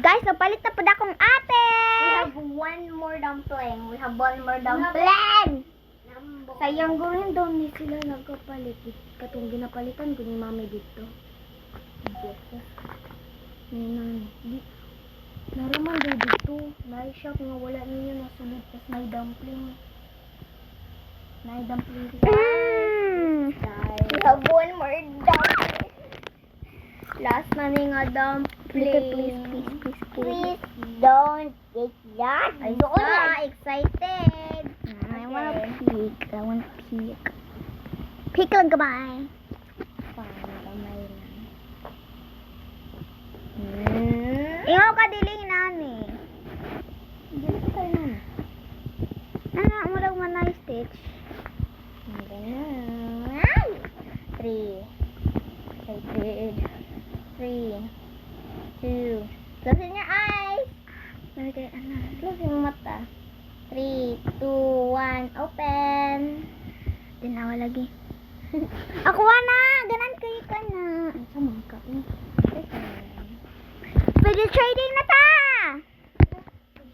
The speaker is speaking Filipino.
Guys, napalit na pa akong ate. We have one more dumpling. Sayang gawin daw ni sila nagkapalit. Katong ginapalitan ko ni mami dito. Naraman daw dito. Nai-shock nga wala ninyo nasunod. Tapos may dumpling. May dumpling. We have one more dumpling. Last na ni nga dumpling. Please don't take that. I'm Don't so like- excited. I wanna peek. Peek lang kamay. Ingaw ka diling nani. Dili ka tayo na. Mo lang man na stitch. Ganun. 3. Excited. 3, 2. Close your eyes. Okay, Close yung mata. 3, 2, 1. Open. Dinawa lagi. Ako na, ganan kayo ka na. Ang samang ka. Pwede trading